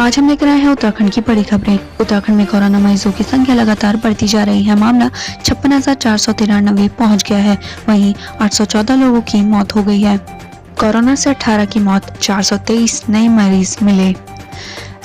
आज हम लेकर आए हैं उत्तराखंड की बड़ी खबरें। उत्तराखंड में कोरोना मरीजों की संख्या लगातार बढ़ती जा रही है। मामला 56,493 पहुंच गया है। वहीं 814 लोगों की मौत हो गई है। कोरोना से 18 की मौत, 423 नए मरीज मिले।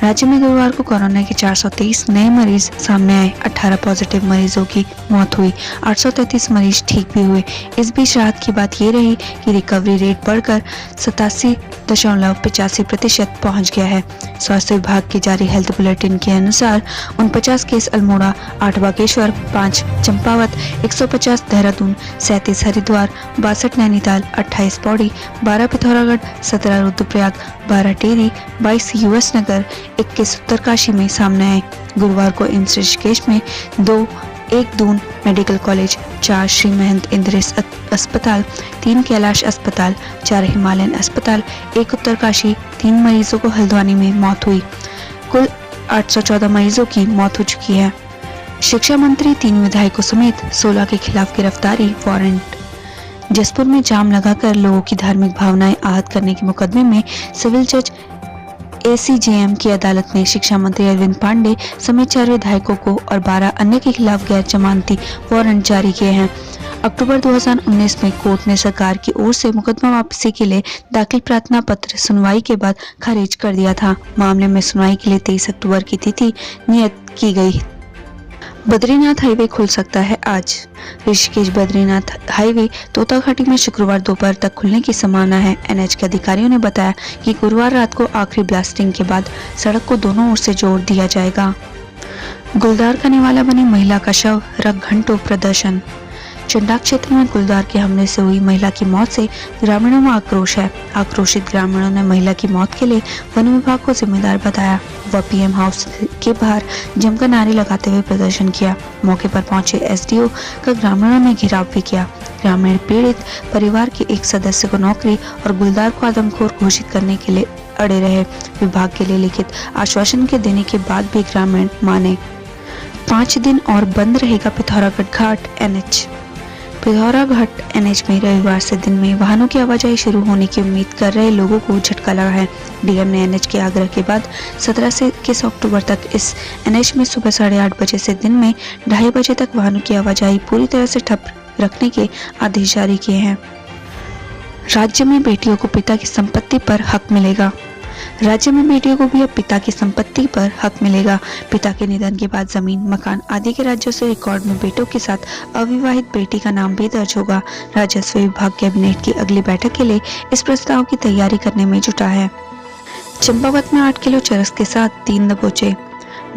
राज्य में गुरुवार को कोरोना के 423 नए मरीज सामने आए। 18 पॉजिटिव मरीजों की मौत हुई, 833 मरीज ठीक भी हुए। इस बीच राहत की बात ये रही कि रिकवरी रेट बढ़कर 87.85% पहुंच गया है। स्वास्थ्य विभाग के जारी हेल्थ बुलेटिन के अनुसार 49 केस अल्मोड़ा, 8 बागेश्वर, 5 चंपावत, 150 देहरादून, 37 हरिद्वार, 62 नैनीताल, 28 पौड़ी, 12 पिथौरागढ़, 17 रुद्रप्रयाग, 12 टेहरी, 22 यूएस नगर, 21 उत्तरकाशी में सामने आए। गुरुवार को एम्स ऋषिकेश में 2, 1 दून मेडिकल कॉलेज, 4 श्री महंत इंद्रेश अस्पताल, 3 कैलाश अस्पताल, 4 हिमालयन अस्पताल, 1 उत्तरकाशी, 3 मरीजों को हल्द्वानी में मौत हुई। कुल 814 मरीजों की मौत हो चुकी है। शिक्षा मंत्री 3 विधायकों समेत 16 के खिलाफ गिरफ्तारी वारंट। जसपुर में जाम लगाकर लोगों की धार्मिक भावनाएं आहत करने के मुकदमे में सिविल जज ACJM की अदालत ने शिक्षा मंत्री अरविंद पांडे समेत 4 विधायकों को और 12 अन्य के खिलाफ गैर जमानती वारंट जारी किए हैं। अक्टूबर 2019 में कोर्ट ने सरकार की ओर से मुकदमा वापसी के लिए दाखिल प्रार्थना पत्र सुनवाई के बाद खारिज कर दिया था। मामले में सुनवाई के लिए 23 अक्टूबर की तिथि नियत की गई। बद्रीनाथ हाईवे खुल सकता है आज। ऋषिकेश बद्रीनाथ हाईवे तोताघाटी में शुक्रवार दोपहर तक खुलने की संभावना है। NH के अधिकारियों ने बताया कि गुरुवार रात को आखिरी ब्लास्टिंग के बाद सड़क को दोनों ओर से जोड़ दिया जाएगा। गुलदार का निवाला बनी महिला का शव, रख घंटों प्रदर्शन। चंडाक क्षेत्र में गुलदार के हमले से हुई महिला की मौत से ग्रामीणों में आक्रोश है। आक्रोशित ग्रामीणों ने महिला की मौत के लिए वन विभाग को जिम्मेदार बताया व PM हाउस के बाहर जमकर नारे लगाते हुए प्रदर्शन किया। मौके पर पहुंचे SDO का ग्रामीणों ने घेराव भी किया। ग्रामीण पीड़ित परिवार के एक सदस्य को नौकरी और गुलदार को आदमखोर घोषित करने के लिए अड़े रहे। विभाग के लिए लिखित आश्वासन के देने के बाद भी ग्रामीण माने। 5 दिन और बंद रहेगा पिथौरागढ़ घाट NH। पिथौरागढ़ NH में रविवार से दिन में वाहनों की आवाजाही शुरू होने की उम्मीद कर रहे लोगों को झटका लगा है। DM ने NH के आग्रह के बाद 17 से 21 अक्टूबर तक इस NH में सुबह 8:30 बजे से दिन में 2:30 बजे तक वाहनों की आवाजाही पूरी तरह से ठप रखने के आदेश जारी किए हैं। राज्य में बेटियों को पिता की संपत्ति पर हक मिलेगा। राज्य में बेटियों को भी अब पिता की संपत्ति पर हक मिलेगा। पिता के निधन के बाद जमीन, मकान आदि के राज्यों से रिकॉर्ड में बेटों के साथ अविवाहित बेटी का नाम भी दर्ज होगा। राजस्व विभाग कैबिनेट की अगली बैठक के लिए इस प्रस्ताव की तैयारी करने में जुटा है। चंपावत में 8 किलो चरस के साथ 3 दबोचे।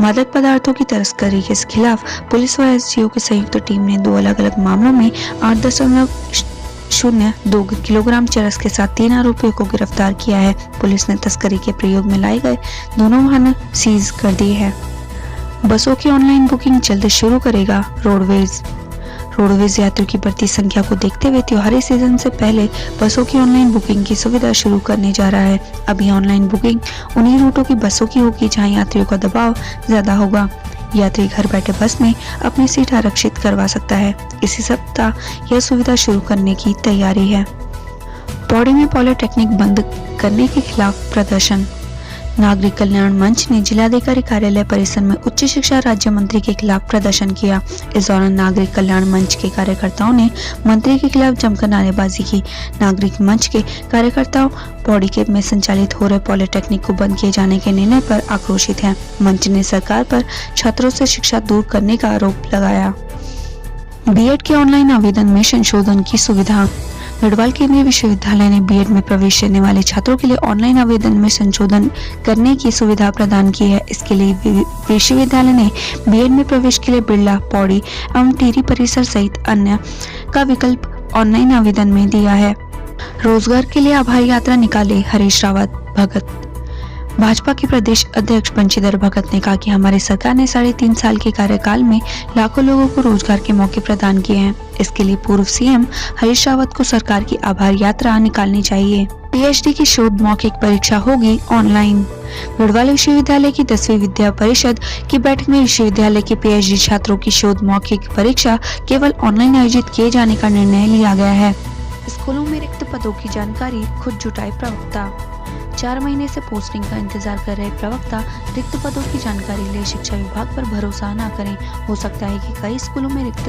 मादक पदार्थों की तस्करी के खिलाफ पुलिस व SGO की संयुक्त टीम ने 2 अलग-अलग मामलों में 8.02 किलोग्राम चरस के साथ 3 आरोपियों को गिरफ्तार किया है। पुलिस ने तस्करी के प्रयोग में लाए गए दोनों वाहन सीज कर दिए हैं। बसों की ऑनलाइन बुकिंग जल्द शुरू करेगा रोडवेज। रोडवेज यात्रियों की बढ़ती संख्या को देखते हुए त्योहारी सीजन से पहले बसों की ऑनलाइन बुकिंग की सुविधा शुरू करने जा रहा है। अभी ऑनलाइन बुकिंग उन्हीं रूटों की बसों की होगी जहां यात्रियों का दबाव ज्यादा होगा। यात्री घर बैठे बस में अपनी सीट आरक्षित करवा सकता है। इसी सप्ताह यह सुविधा शुरू करने की तैयारी है। पौड़ी में पॉलिटेक्निक बंद करने के खिलाफ प्रदर्शन। नागरिक कल्याण मंच ने जिलाधिकारी कार्यालय परिसर में उच्च शिक्षा राज्य मंत्री के खिलाफ प्रदर्शन किया। इस दौरान नागरिक कल्याण मंच के कार्यकर्ताओं ने मंत्री के खिलाफ जमकर नारेबाजी की। नागरिक मंच के कार्यकर्ताओं पौड़ी के में संचालित हो रहे पॉलिटेक्निक को बंद किए जाने के निर्णय पर आक्रोशित हैं। मंच ने सरकार पर छात्रों से शिक्षा दूर करने का आरोप लगाया। B.Ed के ऑनलाइन आवेदन में संशोधन की सुविधा। गढ़वाल केंद्रीय विश्वविद्यालय ने B.Ed में प्रवेश लेने वाले छात्रों के लिए ऑनलाइन आवेदन में संशोधन करने की सुविधा प्रदान की है। इसके लिए विश्वविद्यालय ने B.Ed में प्रवेश के लिए बिरला, पौड़ी एवं टिहरी परिसर सहित अन्य का विकल्प ऑनलाइन आवेदन में दिया है। रोजगार के लिए आभार यात्रा निकाले हरीश रावत भगत। भाजपा के प्रदेश अध्यक्ष बंशीधर भगत ने कहा कि हमारी सरकार ने 3.5 साल के कार्यकाल में लाखों लोगों को रोजगार के मौके प्रदान किए हैं। इसके लिए पूर्व CM हरीश रावत को सरकार की आभार यात्रा निकालनी चाहिए। PhD की शोध मौखिक परीक्षा होगी ऑनलाइन। गढ़वाल विश्वविद्यालय की 10वीं विद्या परिषद की बैठक में विश्वविद्यालय के PhD छात्रों की शोध मौखिक परीक्षा केवल ऑनलाइन आयोजित किए जाने का निर्णय लिया गया है। स्कूलों में रिक्त पदों की जानकारी खुद जुटाए प्रवक्ता। 4 महीने से पोस्टिंग का इंतजार कर रहे प्रवक्ता रिक्त पदों की जानकारी ले शिक्षा विभाग पर भरोसा न करें। हो सकता है कि कई स्कूलों में रिक्त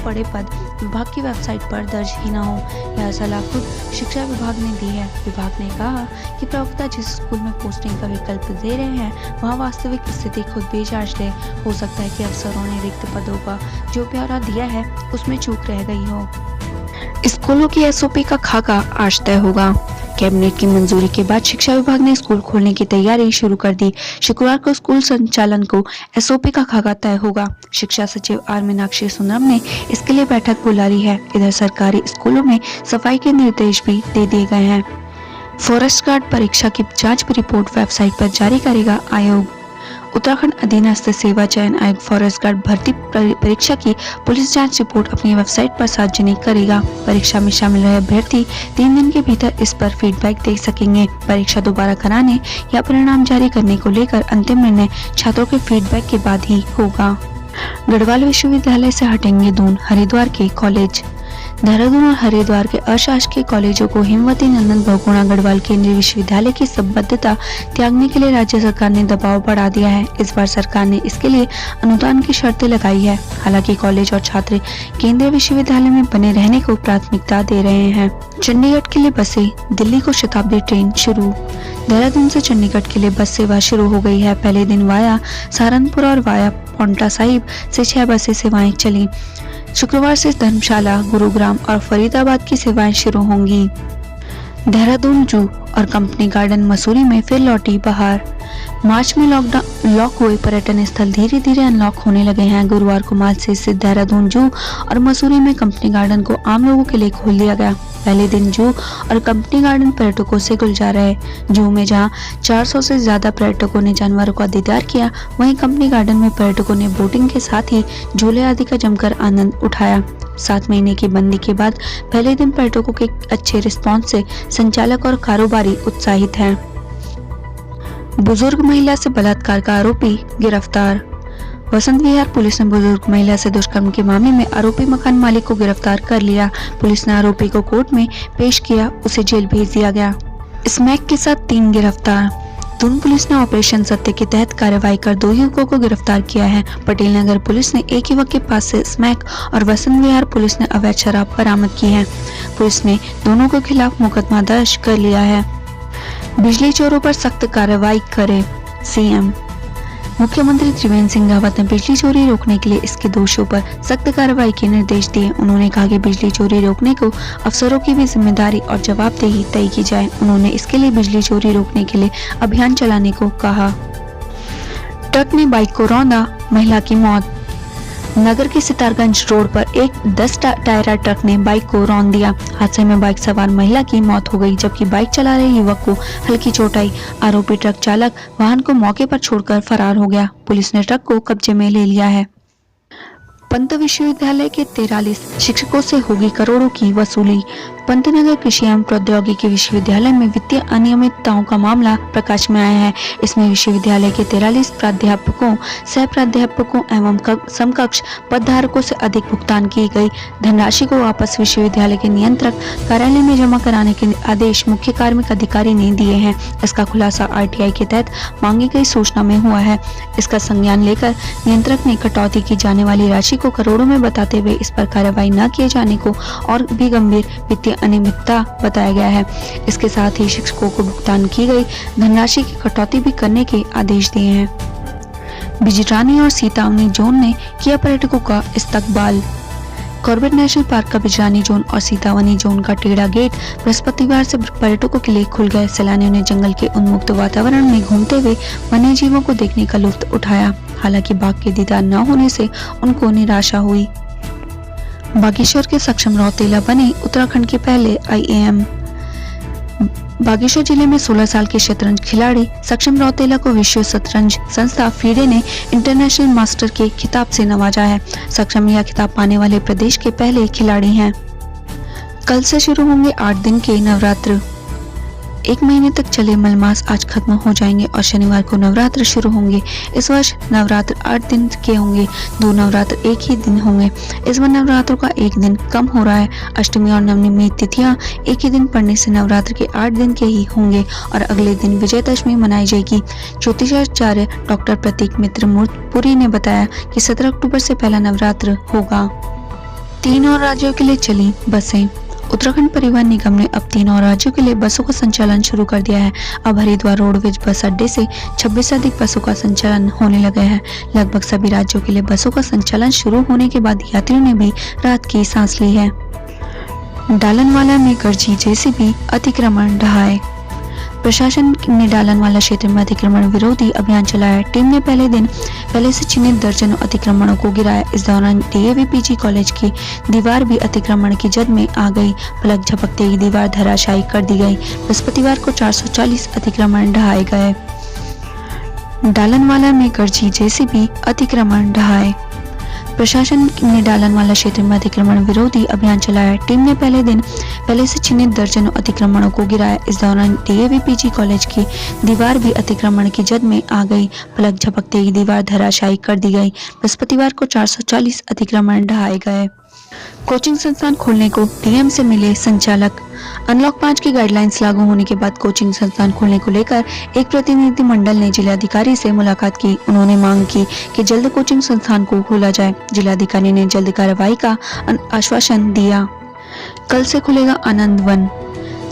पड़े पद विभाग की वेबसाइट पर दर्ज ही न हो। यह सलाह खुद शिक्षा विभाग ने दी है। विभाग ने कहा कि प्रवक्ता जिस स्कूल में पोस्टिंग का विकल्प दे रहे हैं वहाँ वास्तविक स्थिति खुद भी जांच ले। हो सकता है कि अफसरों ने रिक्त पदों का जो ब्यौरा दिया है उसमें चूक रह गई हो। स्कूलों की एसओपी का खाका आज तय होगा। कैबिनेट की मंजूरी के बाद शिक्षा विभाग ने स्कूल खोलने की तैयारी शुरू कर दी। शुक्रवार को स्कूल संचालन को एसओपी का खाका तय होगा। शिक्षा सचिव आर मीनाक्षी सुंदरम ने इसके लिए बैठक बुला ली है। इधर सरकारी स्कूलों में सफाई के निर्देश भी दे दिए गए हैं। फॉरेस्ट गार्ड परीक्षा की जांच रिपोर्ट वेबसाइट पर जारी करेगा आयोग। उत्तराखंड अधीनस्थ सेवा चयन आयोग फॉरेस्ट गार्ड भर्ती परीक्षा की पुलिस जांच रिपोर्ट अपनी वेबसाइट पर सार्वजनिक करेगा। परीक्षा में शामिल रहे अभ्यर्थी 3 दिन के भीतर इस पर फीडबैक दे सकेंगे। परीक्षा दोबारा कराने या परिणाम जारी करने को लेकर अंतिम निर्णय छात्रों के फीडबैक के बाद ही होगा। गढ़वाल विश्वविद्यालय से हटेंगे दून हरिद्वार के कॉलेज। देहरादून और हरिद्वार के अशासकीय कॉलेजों को हिमवती नंदन बहुगुणा गढ़वाल केंद्रीय विश्वविद्यालय की संबद्धता त्यागने के लिए राज्य सरकार ने दबाव बढ़ा दिया है। इस बार सरकार ने इसके लिए अनुदान की शर्तें लगाई है। हालांकि कॉलेज और छात्र केंद्रीय विश्वविद्यालय में बने रहने को प्राथमिकता दे रहे हैं। चंडीगढ़ के लिए बसें, दिल्ली को शताब्दी ट्रेन शुरू। देहरादून से चंडीगढ़ के लिए बस सेवा शुरू हो गई है। पहले दिन वाया सहारनपुर और वाया पांवटा साहिब से 6 बसें सेवाएं चली। शुक्रवार से धर्मशाला, गुरुग्राम और फरीदाबाद की सेवाएं शुरू होंगी। देहरादून जू और कंपनी गार्डन मसूरी में फिर लौटी बहार। मार्च में लॉक हुए पर्यटन स्थल धीरे धीरे अनलॉक होने लगे हैं। गुरुवार को माल से स्थित देहरादून जू और मसूरी में कंपनी गार्डन को आम लोगों के लिए खोल दिया गया। पहले दिन जू और कंपनी गार्डन पर्यटकों से गुलजार रहे। जू में जहां 400 से ज्यादा पर्यटकों ने जानवरों का दीदार किया, वहीं कंपनी गार्डन में पर्यटकों ने बोटिंग के साथ ही झूले आदि का जमकर आनंद उठाया। 7 महीने की बंदी के बाद पहले दिन पर्यटकों के अच्छे रिस्पॉन्स से संचालक और कारोबारी उत्साहित हैं। बुजुर्ग महिला से बलात्कार का आरोपी गिरफ्तार। वसंत विहार पुलिस ने बुजुर्ग महिला से दुष्कर्म के मामले में आरोपी मकान मालिक को गिरफ्तार कर लिया। पुलिस ने आरोपी को कोर्ट में पेश किया, उसे जेल भेज दिया गया। स्मैक के साथ 3 गिरफ्तार। दून पुलिस ने ऑपरेशन सत्य के तहत कार्रवाई कर 2 युवकों को गिरफ्तार किया है। पटेल नगर पुलिस ने एक युवक के पास से स्मैक और वसंत विहार पुलिस ने अवैध शराब बरामद की है। पुलिस ने दोनों के खिलाफ मुकदमा दर्ज कर लिया है। बिजली चोरों पर सख्त कार्रवाई करे सीएम। मुख्यमंत्री त्रिवेंद्र सिंह रावत ने बिजली चोरी रोकने के लिए इसके दोषियों पर सख्त कार्रवाई के निर्देश दिए। उन्होंने कहा कि बिजली चोरी रोकने को अफसरों की भी जिम्मेदारी और जवाबदेही तय की जाए। उन्होंने इसके लिए बिजली चोरी रोकने के लिए अभियान चलाने को कहा। ट्रक ने बाइक को रौंदा, महिला की मौत। नगर के सितारगंज रोड पर एक 10 टायरा ट्रक ने बाइक को रौंद दिया। हादसे में बाइक सवार महिला की मौत हो गई, जबकि बाइक चला रहे युवक को हल्की चोट आई। आरोपी ट्रक चालक वाहन को मौके पर छोड़कर फरार हो गया। पुलिस ने ट्रक को कब्जे में ले लिया है। पंत विश्वविद्यालय के 43 शिक्षकों से होगी करोड़ों की वसूली। पंतनगर कृषि एवं प्रौद्योगिकी विश्वविद्यालय में वित्तीय अनियमितताओं का मामला प्रकाश में आया है। इसमें विश्वविद्यालय के 43 प्राध्यापकों, सह प्राध्यापकों एवं समकक्ष पदधारकों से अधिक भुगतान की गई धनराशि को वापस विश्वविद्यालय के नियंत्रक कार्यालय में जमा कराने के आदेश मुख्य कार्मिक अधिकारी ने दिए हैं। इसका खुलासा आरटीआई के तहत मांगी गई सूचना में हुआ है। इसका संज्ञान लेकर नियंत्रक ने कटौती की जाने वाली राशि को करोड़ों में बताते हुए इस पर कार्रवाई न किए जाने को और भी गंभीर वित्तीय अनियमितता बताया गया है। इसके साथ ही शिक्षकों को भुगतान की गई धनराशि की कटौती भी करने के आदेश दिए हैं। बिजरानी और सीतावनी जोन ने किया पर्यटकों का इस्तकबाल। कॉर्बेट नेशनल पार्क का बिजरानी जोन और सीतावनी जोन का टेढ़ा गेट बृहस्पतिवार से पर्यटकों के लिए खुल गए। सैलानियों ने जंगल के उन्मुक्त वातावरण में घूमते हुए वन्य जीवों को देखने का लुत्फ उठाया। हालांकि बाघ के दीदार न होने से उनको निराशा हुई। बागेश्वर के सक्षम रौतेला बने उत्तराखंड के पहले आईएएम। बागेश्वर जिले में 16 साल के शतरंज खिलाड़ी सक्षम रौतेला को विश्व शतरंज संस्था फीडे ने इंटरनेशनल मास्टर के खिताब से नवाजा है। सक्षम यह खिताब पाने वाले प्रदेश के पहले खिलाड़ी हैं। कल से शुरू होंगे 8 दिन के नवरात्र। एक महीने तक चले मलमास आज खत्म हो जाएंगे और शनिवार को नवरात्र शुरू होंगे। इस वर्ष नवरात्र 8 दिन के होंगे, 2 नवरात्र एक ही दिन होंगे। इस बार नवरात्रों का एक दिन कम हो रहा है। अष्टमी और नवमी तिथियां एक ही दिन पड़ने से नवरात्र के 8 दिन के ही होंगे और अगले दिन विजयदशमी मनाई जाएगी। ज्योतिषाचार्य डॉक्टर प्रतीक मित्र मूर्तपुरी ने बताया कि 17 अक्टूबर से पहला नवरात्र होगा। 3 और राज्यों के लिए चली बसें। उत्तराखंड परिवहन निगम ने अब 3 और राज्यों के लिए बसों का संचालन शुरू कर दिया है। अब हरिद्वार रोडवेज बस अड्डे से 26 से अधिक बसों का संचालन होने लगा है। लगभग सभी राज्यों के लिए बसों का संचालन शुरू होने के बाद यात्रियों ने भी राहत की सांस ली है। डालनवाला में गरजी जेसीबी, अतिक्रमण ढहाए। प्रशासन ने डालनवाला क्षेत्र में अतिक्रमण विरोधी अभियान चलाया। टीम ने पहले से चिन्हित दर्जनों अतिक्रमणों को गिराया। इस दौरान डीएवी पीजी कॉलेज की दीवार भी अतिक्रमण की जद में आ गई। पलक झपकते ही दीवार धराशायी कर दी गई। बृहस्पतिवार को 440 अतिक्रमण ढहाए गए। डालनवाला में गरजी जेसीबी, अतिक्रमण ढहाए। प्रशासन ने डालनवाला क्षेत्र में अतिक्रमण विरोधी अभियान चलाया। टीम ने पहले से चिन्हित दर्जनों अतिक्रमणों को गिराया। इस दौरान डीएवी पीजी कॉलेज की दीवार भी अतिक्रमण की जद में आ गई। पलक झपकते ही दीवार धराशायी कर दी गई। बृहस्पतिवार को 440 अतिक्रमण ढहाए गए। कोचिंग संस्थान खोलने को डीएम से मिले संचालक। अनलॉक 5 की गाइडलाइंस लागू होने के बाद कोचिंग संस्थान खोलने को लेकर एक प्रतिनिधिमंडल ने जिलाधिकारी से मुलाकात की। उन्होंने मांग की कि जल्द कोचिंग संस्थान को खोला जाए। जिलाधिकारी ने जल्द कार्रवाई का आश्वासन दिया। कल से खुलेगा आनंद वन।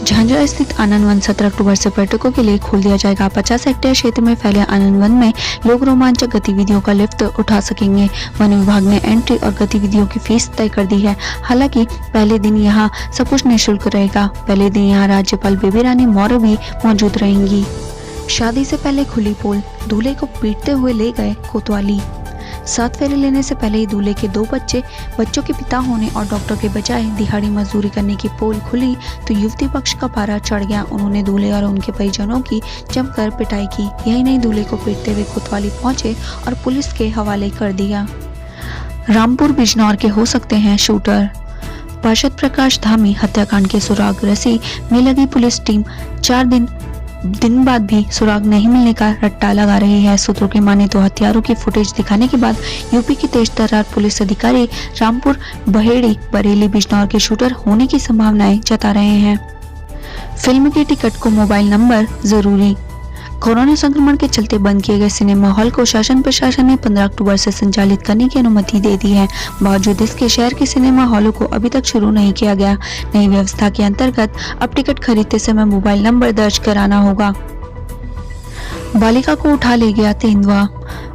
झांझरा स्थित आनंद वन 17 अक्टूबर से पर्यटकों के लिए खोल दिया जाएगा। 50 हेक्टेयर क्षेत्र में फैले आनंद वन में लोग रोमांचक गतिविधियों का लुत्फ उठा सकेंगे। वन विभाग ने एंट्री और गतिविधियों की फीस तय कर दी है। हालांकि पहले दिन यहां सब कुछ निःशुल्क रहेगा। पहले दिन यहां राज्यपाल बेबी रानी मौर्य भी मौजूद रहेंगी। शादी से पहले खुली पोल, दूल्हे को पीटते हुए ले गए कोतवाली। 7 फेरे लेने से पहले ही दूल्हे के 2 बच्चों के पिता होने और डॉक्टर के बजाय दिहाड़ी मजदूरी करने की पोल खुली तो युवती पक्ष का पारा चढ़ गया। उन्होंने दूल्हे और उनके परिजनों की जमकर पिटाई की। यही नहीं, दूल्हे को पीटते हुए कोतवाली पहुंचे और पुलिस के हवाले कर दिया। रामपुर बिजनौर के हो सकते हैं शूटर। पार्षद प्रकाश धामी हत्याकांड के सुराग रस्सी में लगी पुलिस टीम 4 दिन बाद भी सुराग नहीं मिलने का रट्टा लगा रही है। सूत्रों की माने तो हथियारों की फुटेज दिखाने के बाद यूपी के तेज तर्रार पुलिस अधिकारी रामपुर बहेड़ी बरेली बिजनौर के शूटर होने की संभावनाएं जता रहे हैं। फिल्म के टिकट को मोबाइल नंबर जरूरी। कोरोना संक्रमण के चलते बंद किए गए सिनेमा हॉल को शासन प्रशासन ने 15 अक्टूबर से संचालित करने की अनुमति दे दी है। बावजूद इसके शहर के सिनेमा हॉलों को अभी तक शुरू नहीं किया गया। नई व्यवस्था के अंतर्गत अब टिकट खरीदते समय मोबाइल नंबर दर्ज कराना होगा। बालिका को उठा ले गया तेंदुआ।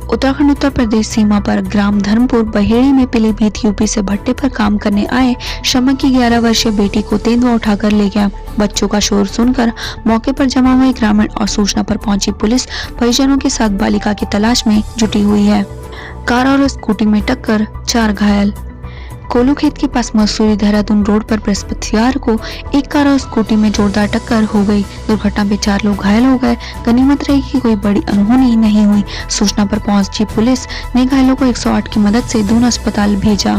उत्तराखंड उत्तर प्रदेश सीमा पर ग्राम धर्मपुर बहेड़ी में पीलीभीत यूपी से भट्टे पर काम करने आए श्रमिक की 11 वर्षीय बेटी को तेंदुआ उठाकर ले गया। बच्चों का शोर सुनकर मौके पर जमा हुए ग्रामीण और सूचना पर पहुंची पुलिस परिजनों के साथ बालिका की तलाश में जुटी हुई है। कार और स्कूटी में टक्कर, 4 घायल। कोलू खेत के पास मसूरी देहरादून रोड पर बृहस्पतिवार को एक कार और स्कूटी में जोरदार टक्कर हो गई। दुर्घटना में 4 लोग घायल हो गए। गनीमत रही कि कोई बड़ी अनहोनी नहीं हुई। सूचना पर पहुंची पुलिस ने घायलों को 108 की मदद से दून अस्पताल भेजा।